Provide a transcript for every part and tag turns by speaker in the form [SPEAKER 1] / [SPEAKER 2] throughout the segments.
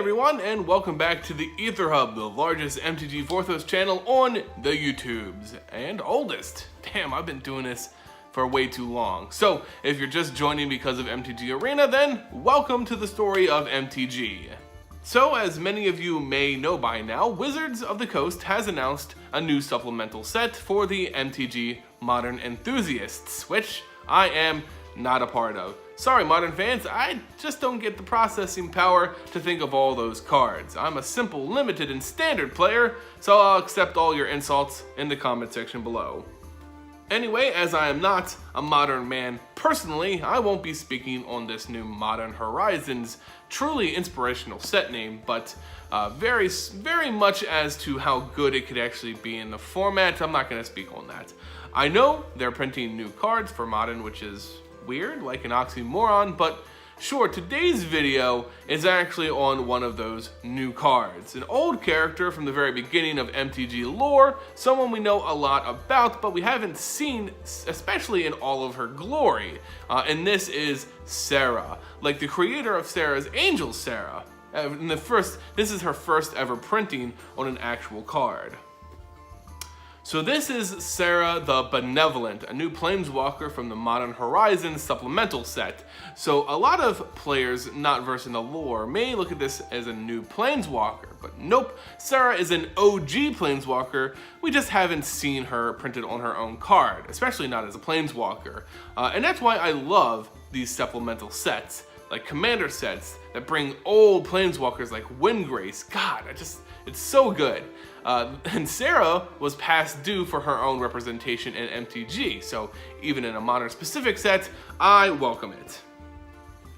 [SPEAKER 1] everyone, and welcome back to the Aether Hub, the largest MTG Vorthos channel on the YouTubes, and oldest. Damn, I've been doing this for way too long. So, if you're just joining because of MTG Arena, then welcome to the story of MTG. So, as many of you may know by now, Wizards of the Coast has announced a new supplemental set for the MTG Modern Enthusiasts, which I am not a part of. Sorry, Modern fans, I just don't get the processing power to think of all those cards. I'm a simple, limited, and standard player, so I'll accept all your insults in the comment section below. Anyway, as I am not a Modern man personally, I won't be speaking on this new Modern Horizons truly inspirational set name, but very much as to how good it could actually be in the format, I'm not going to speak on that. I know they're printing new cards for Modern, which is weird, like an oxymoron, but sure, today's video is actually on one of those new cards. An old character from the very beginning of MTG lore, someone we know a lot about, but we haven't seen, especially in all of her glory. And this is Serra, like the creator of Serras Angels Serra. This is her first ever printing on an actual card. So this is Serra the Benevolent, a new Planeswalker from the Modern Horizons supplemental set. So a lot of players not versed in the lore may look at this as a new Planeswalker, but nope, Serra is an OG Planeswalker. We just haven't seen her printed on her own card, especially not as a Planeswalker. And that's why I love these supplemental sets, like commander sets that bring old Planeswalkers like Windgrace. God, it's so good. And Serra was past due for her own representation in MTG, so even in a Modern specific set, I welcome it.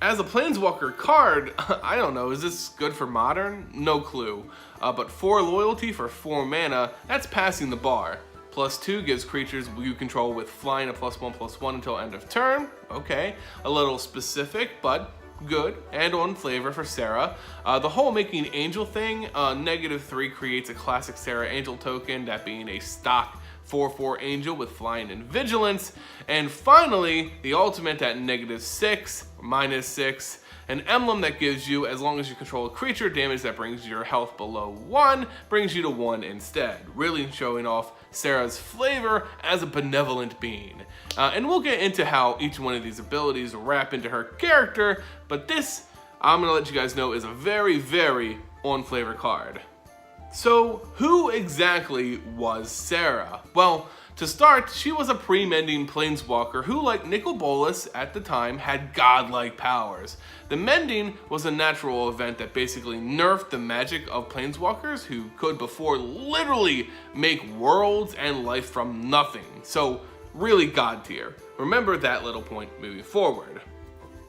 [SPEAKER 1] As a Planeswalker card, I don't know, is this good for Modern? No clue. But 4 loyalty for 4 mana, that's passing the bar. +2 gives creatures you control with flying a +1/+1 until end of turn. Okay, a little specific, but good, and on flavor for Serra. The whole making angel thing, -3 creates a classic Serra Angel token, that being a stock 4/4 angel with flying and vigilance. And finally, the ultimate at -6, -6, an emblem that gives you, as long as you control a creature, damage that brings your health below 1, brings you to 1 instead. Really showing off Serra's flavor as a benevolent being. And we'll get into how each one of these abilities wrap into her character, but this, I'm gonna let you guys know, is a very on flavor card. So who exactly was Serra? Well, to start, she was a premending Planeswalker who, like Nicol Bolas at the time, had godlike powers. The mending was a natural event that basically nerfed the magic of Planeswalkers who could before literally make worlds and life from nothing. So really god tier. Remember that little point moving forward.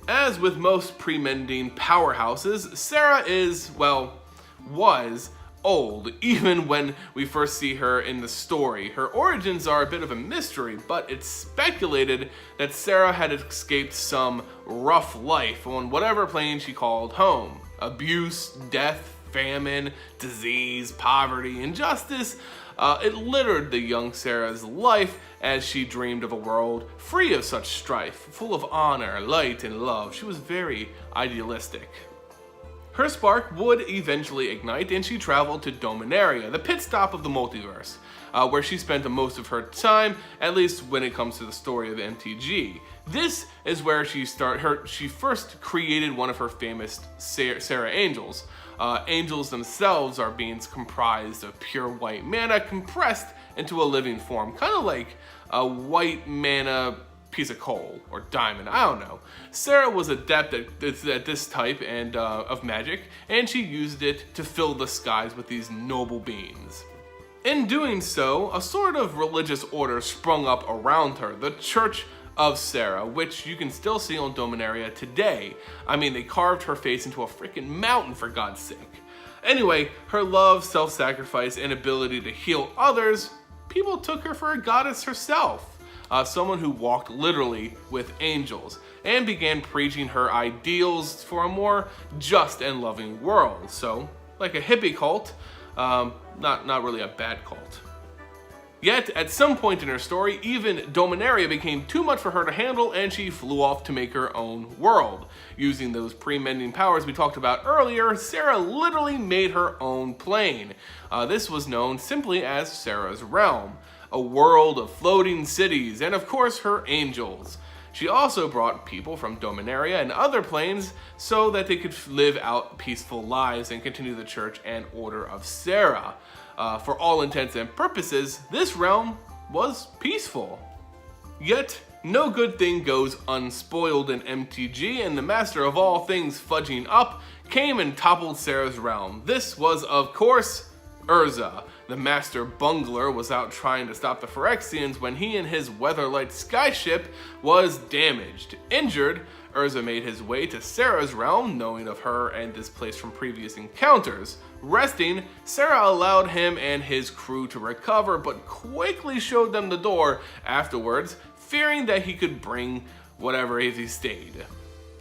[SPEAKER 1] As with most premending powerhouses, Serra is, well, was old, even when we first see her in the story. Her origins are a bit of a mystery, but it's speculated that Serra had escaped some rough life on whatever plane she called home. Abuse, death, famine, disease, poverty, injustice. It littered the young Serra's life as she dreamed of a world free of such strife, full of honor, light, and love. She was very idealistic. Her spark would eventually ignite, and she traveled to Dominaria, the pit stop of the multiverse, where she spent most of her time, at least when it comes to the story of MTG. This is where she first created one of her famous Serra Angels. Angels themselves are beings comprised of pure white mana compressed into a living form, kind of like a white mana piece of coal or diamond, I don't know. Serra was adept at this type of magic, and she used it to fill the skies with these noble beings. In doing so, a sort of religious order sprung up around her, the Church of Serra, which you can still see on Dominaria today. I mean, they carved her face into a freaking mountain, for God's sake. Anyway, her love, self-sacrifice, and ability to heal others, people took her for a goddess herself. Someone who walked literally with angels, and began preaching her ideals for a more just and loving world. So, like a hippie cult, not really a bad cult. Yet, at some point in her story, even Dominaria became too much for her to handle and she flew off to make her own world. Using those premending powers we talked about earlier, Serra literally made her own plane. This was known simply as Serra's Realm, a world of floating cities and of course her angels. She also brought people from Dominaria and other planes so that they could live out peaceful lives and continue the Church and Order of Serra. For all intents and purposes, this realm was peaceful. Yet, no good thing goes unspoiled in MTG, and the master of all things fudging up came and toppled Serra's realm. This was, of course, Urza. The master bungler was out trying to stop the Phyrexians when he and his Weatherlight skyship was damaged. Injured, Urza made his way to Serra's realm, knowing of her and this place from previous encounters. Resting, Serra allowed him and his crew to recover, but quickly showed them the door afterwards, fearing that he could bring whatever if he stayed.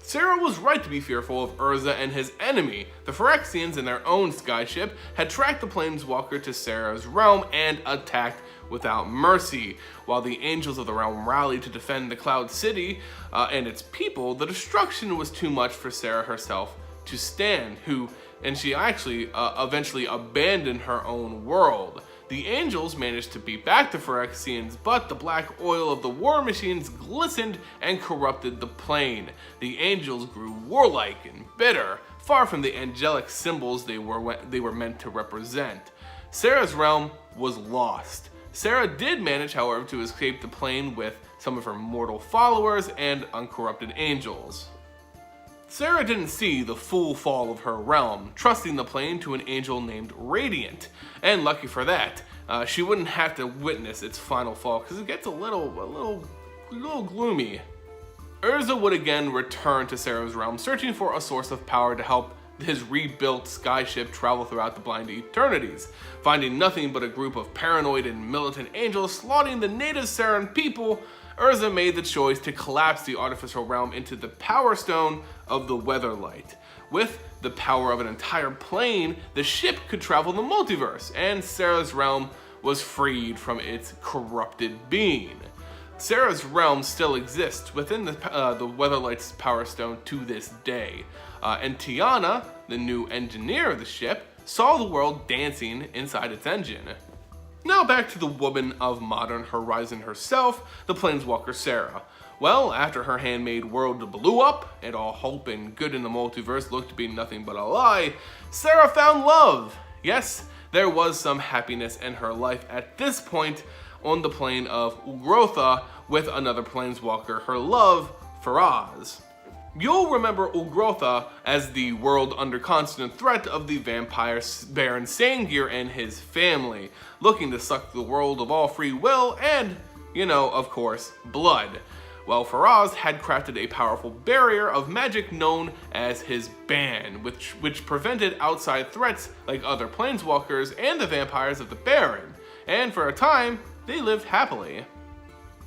[SPEAKER 1] Serra was right to be fearful of Urza and his enemy. The Phyrexians in their own skyship had tracked the Planeswalker to Serra's realm and attacked without mercy. While the angels of the realm rallied to defend the Cloud City and its people, the destruction was too much for Serra herself to stand, and she actually eventually abandoned her own world. The angels managed to beat back the Phyrexians, but the black oil of the war machines glistened and corrupted the plane. The angels grew warlike and bitter, far from the angelic symbols they were meant to represent. Serra's realm was lost. Serra did manage, however, to escape the plane with some of her mortal followers and uncorrupted angels. Serra didn't see the full fall of her realm, trusting the plane to an angel named Radiant, and lucky for that, she wouldn't have to witness its final fall because it gets a little gloomy. Urza would again return to Serra's realm, searching for a source of power to help his rebuilt skyship travel throughout the blind eternities. Finding nothing but a group of paranoid and militant angels slaughtering the native Serran people, Urza made the choice to collapse the artificial realm into the power stone of the Weatherlight. With the power of an entire plane, the ship could travel the multiverse, and Serra's realm was freed from its corrupted being. Serra's realm still exists within the Weatherlight's power stone to this day. And Tiana, the new engineer of the ship, saw the world dancing inside its engine. Now back to the woman of modern Horizon herself, the Planeswalker Serra. Well, after her handmade world blew up, and all hope and good in the multiverse looked to be nothing but a lie, Serra found love. Yes, there was some happiness in her life at this point on the plane of Ugrotha with another Planeswalker, her love, Faraz. You'll remember Ugrotha as the world under constant threat of the vampire Baron Sangir and his family, looking to suck the world of all free will and, of course, blood. Well, Faraz had crafted a powerful barrier of magic known as his ban, which prevented outside threats like other Planeswalkers and the vampires of the Baron, and for a time, they lived happily.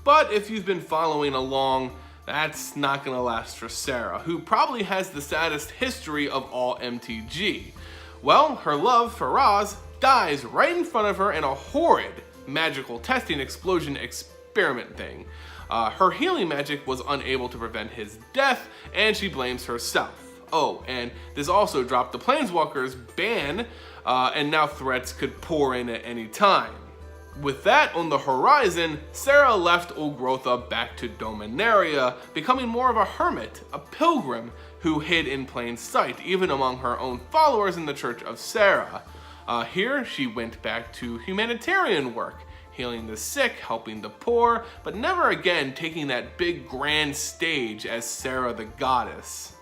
[SPEAKER 1] But if you've been following along, that's not gonna last for Serra, who probably has the saddest history of all MTG. Well, her love, Faraz, dies right in front of her in a horrid magical testing explosion experiment thing. Her healing magic was unable to prevent his death, and she blames herself. Oh, and this also dropped the Planeswalker's ban, and now threats could pour in at any time. With that on the horizon, Serra left Ugrotha back to Dominaria, becoming more of a hermit, a pilgrim who hid in plain sight, even among her own followers in the Church of Serra. Here, she went back to humanitarian work, healing the sick, helping the poor, but never again taking that big grand stage as Serra the goddess.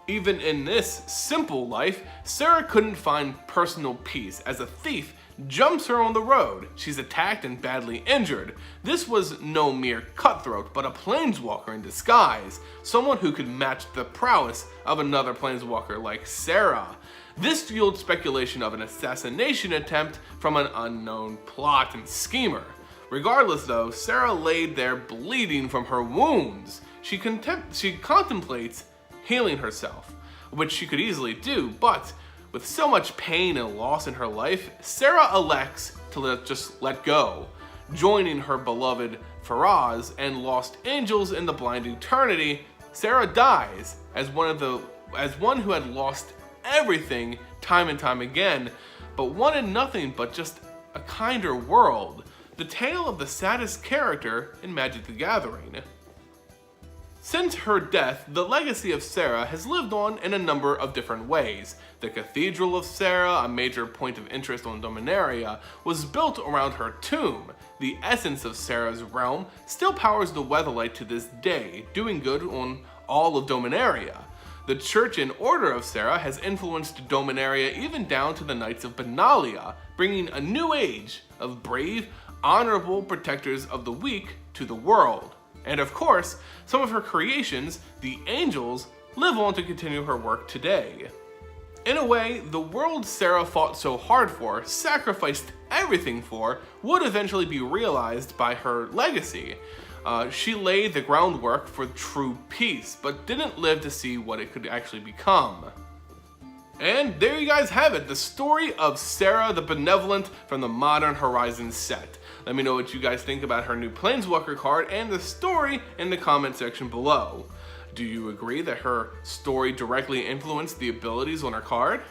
[SPEAKER 1] Even in this simple life, Serra couldn't find personal peace as a thief jumps her on the road. She's attacked and badly injured. This was no mere cutthroat, but a planeswalker in disguise, someone who could match the prowess of another planeswalker like Serra. This fueled speculation of an assassination attempt from an unknown plot and schemer. Regardless though, Serra laid there bleeding from her wounds. She contemplates healing herself, which she could easily do, but with so much pain and loss in her life, Serra elects to just let go. joining her beloved Serras and lost angels in the blind eternity, Serra dies as one who had lost everything time and time again, but wanted nothing but just a kinder world. The tale of the saddest character in Magic the Gathering. Since her death, the legacy of Serra has lived on in a number of different ways. The Cathedral of Serra, a major point of interest on Dominaria, was built around her tomb. The essence of Serra's realm still powers the Weatherlight to this day, doing good on all of Dominaria. The Church and Order of Serra has influenced Dominaria even down to the Knights of Benalia, bringing a new age of brave, honorable protectors of the weak to the world. And of course, some of her creations, the Angels, live on to continue her work today. In a way, the world Serra fought so hard for, sacrificed everything for, would eventually be realized by her legacy. She laid the groundwork for true peace, but didn't live to see what it could actually become. And there you guys have it, the story of Serra the Benevolent from the Modern Horizons set. Let me know what you guys think about her new Planeswalker card and the story in the comment section below. Do you agree that her story directly influenced the abilities on her card?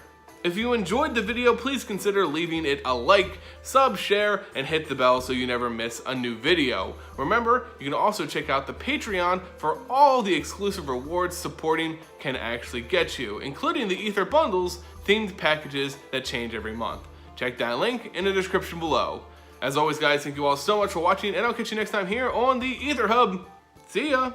[SPEAKER 1] If you enjoyed the video, please consider leaving it a like, sub, share, and hit the bell so you never miss a new video. Remember, you can also check out the Patreon for all the exclusive rewards supporting can actually get you, including the Aether bundles, themed packages that change every month. Check that link in the description below. As always guys, thank you all so much for watching, and I'll catch you next time here on the Aether Hub. See ya!